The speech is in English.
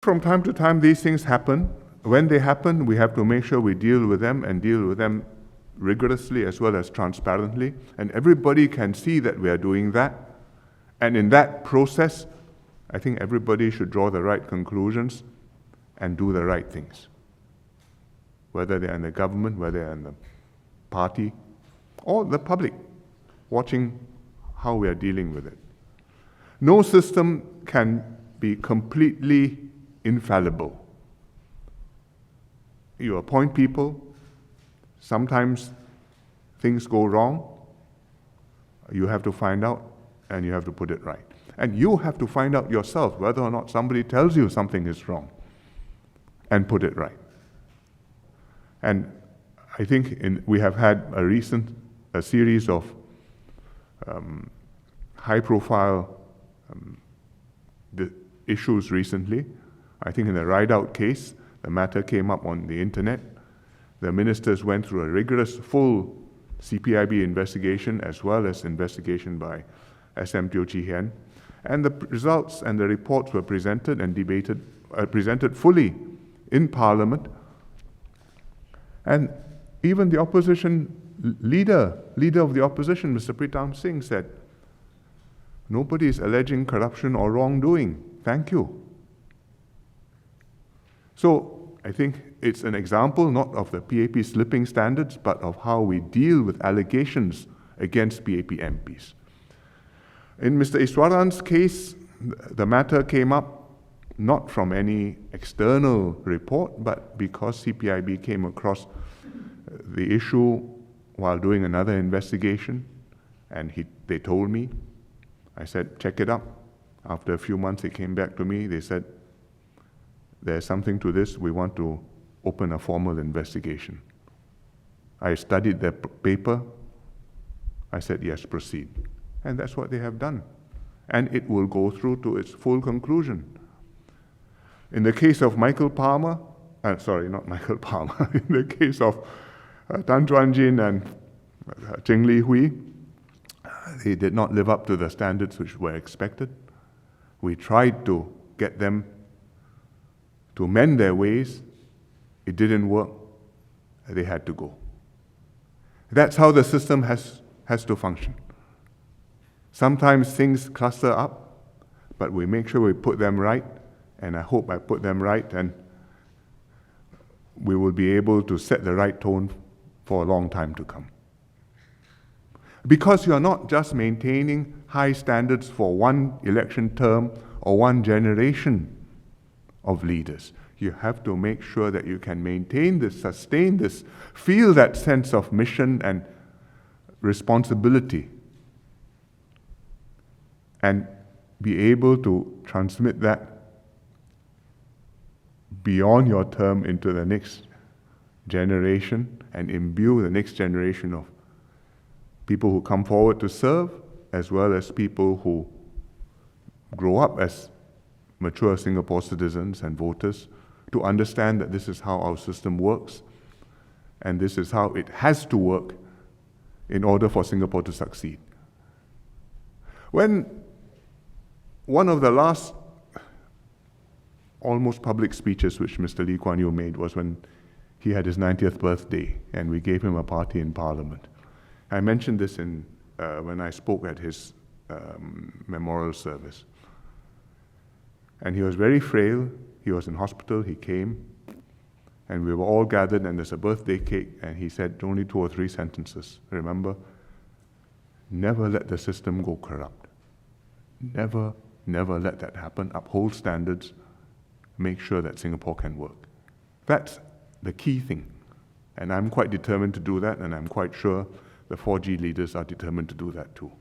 From time to time, these things happen. When they happen, we have to make sure we deal with them and deal with them rigorously as well as transparently. And everybody can see that we are doing that. And in that process, I think everybody should draw the right conclusions and do the right things. Whether they're in the government, whether they're in the party, or the public, watching how we are dealing with it. No system can be completely infallible. You appoint people, sometimes things go wrong, you have to find out and you have to put it right. And you have to find out yourself whether or not somebody tells you something is wrong and put it right. And I think we have had a series of high-profile issues recently. I think in the ride-out case, the matter came up on the internet. The ministers went through a rigorous, full CPIB investigation as well as investigation by SM Teo Chee Hian. And the results and the reports were presented and debated, presented fully in Parliament. And even the opposition leader of the opposition, Mr. Pritam Singh, said, "Nobody is alleging corruption or wrongdoing. Thank you." So I think it's an example not of the PAP slipping standards, but of how we deal with allegations against PAP MPs. In Mr. Iswaran's case, the matter came up not from any external report, but because CPIB came across the issue while doing another investigation, and they told me. I said, check it up. After a few months, they came back to me. They said, there's something to this. We want to open a formal investigation. I studied their paper. I said, yes, proceed. And that's what they have done. And it will go through to its full conclusion. In the case of Michael Palmer, sorry, not Michael Palmer, in the case of Tan Chuan Jin and Cheng Li Hui, they did not live up to the standards which were expected. We tried to get them to mend their ways. It didn't work. They had to go. That's how the system has to function. Sometimes things cluster up, but we make sure we put them right, and I hope I put them right, and we will be able to set the right tone for a long time to come. Because you are not just maintaining high standards for one election term or one generation of leaders. You have to make sure that you can maintain this, sustain this, feel that sense of mission and responsibility, and be able to transmit that beyond your term into the next generation and imbue the next generation of people who come forward to serve, as well as people who grow up as mature Singapore citizens and voters, to understand that this is how our system works, and this is how it has to work in order for Singapore to succeed. When one of the last almost public speeches which Mr. Lee Kuan Yew made was when he had his 90th birthday, and we gave him a party in Parliament. I mentioned this when I spoke at his memorial service. And he was very frail. He was in hospital. He came, and we were all gathered, and there's a birthday cake, and he said only 2 or 3 sentences. Remember, never let the system go corrupt. Never, never let that happen. Uphold standards. Make sure that Singapore can work. That's the key thing. And I'm quite determined to do that, and I'm quite sure the 4G leaders are determined to do that too.